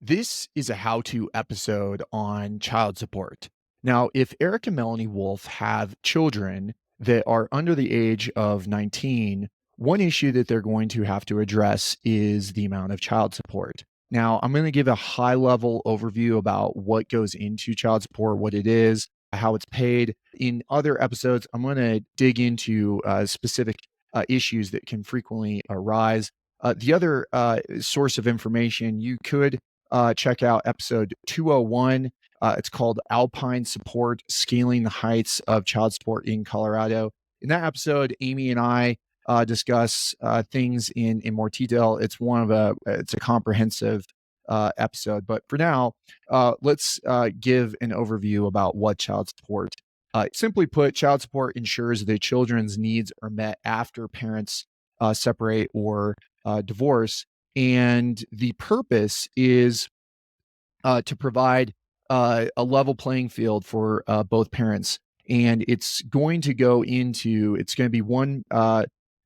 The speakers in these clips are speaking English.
This is a how-to episode on child support. Now, if Eric and Melanie Wolf have children that are under the age of 19, one issue that they're going to have to address is the amount of child support. Now, I'm going to give a high-level overview about what goes into child support, what it is, how it's paid. In other episodes, I'm going to dig into specific issues that can frequently arise. The other source of information you could check out episode 201. It's called Alpine Support Scaling the Heights of Child Support in Colorado. In that episode, Amy and I discuss things in more detail. It's a comprehensive episode. But for now, let's give an overview about what child support. Simply put, child support ensures that children's needs are met after parents separate or divorce, and the purpose is to provide a level playing field for both parents. And it's going to be one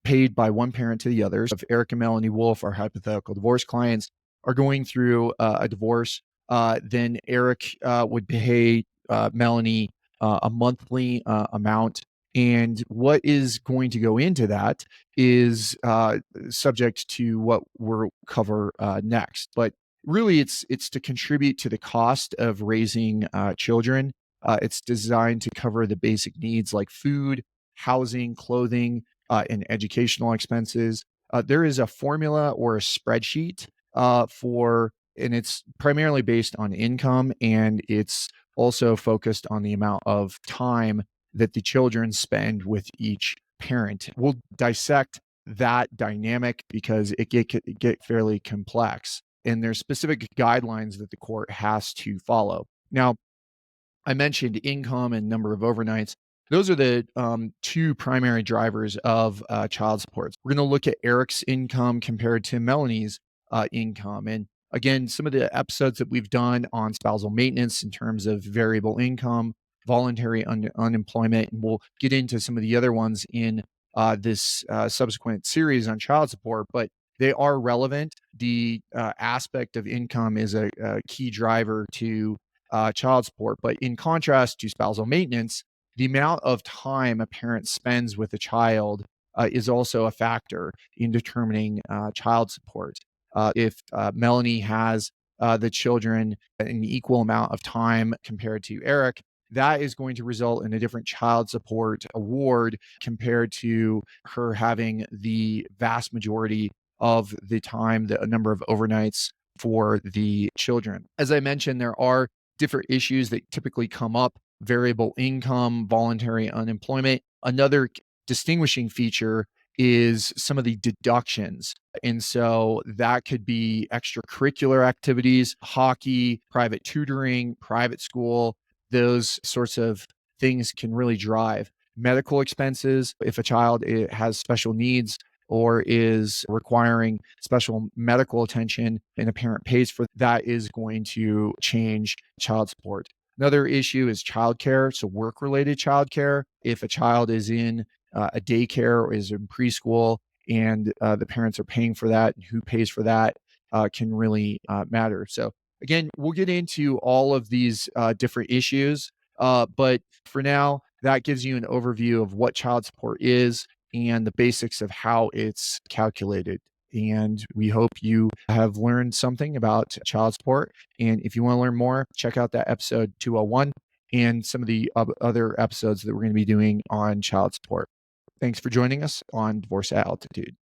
paid by one parent to the others. If Eric and Melanie Wolf, our hypothetical divorce clients, are going through a divorce, then Eric would pay Melanie a monthly amount. And what is going to go into that is subject to what we'll cover next. But really, it's to contribute to the cost of raising children. It's designed to cover the basic needs like food, housing, clothing, and educational expenses. There is a formula or a spreadsheet and it's primarily based on income, and it's also focused on the amount of time that the children spend with each parent. We'll dissect that dynamic because it get fairly complex, and there's specific guidelines that the court has to follow. Now, I mentioned income and number of overnights. Those are the two primary drivers of child support. We're going to look at Eric's income compared to Melanie's income. And again, some of the episodes that we've done on spousal maintenance in terms of variable income, voluntary unemployment, and we'll get into some of the other ones in this subsequent series on child support, but they are relevant. The aspect of income is a key driver to child support. But in contrast to spousal maintenance, the amount of time a parent spends with a child is also a factor in determining child support. If Melanie has the children an equal amount of time compared to Eric, that is going to result in a different child support award compared to her having the vast majority of the time, a number of overnights for the children. As I mentioned, there are different issues that typically come up: variable income, voluntary unemployment. Another distinguishing feature is some of the deductions. And so that could be extracurricular activities, hockey, private tutoring, private school. Those sorts of things can really drive medical expenses. If a child has special needs or is requiring special medical attention and a parent pays for that, is going to change child support. Another issue is childcare, so work-related childcare. If a child is in a daycare or is in preschool and the parents are paying for that, and who pays for that can really matter. So again, we'll get into all of these different issues, but for now, that gives you an overview of what child support is and the basics of how it's calculated. And we hope you have learned something about child support. And if you want to learn more, check out that episode 201 and some of the other episodes that we're going to be doing on child support. Thanks for joining us on Divorce at Altitude.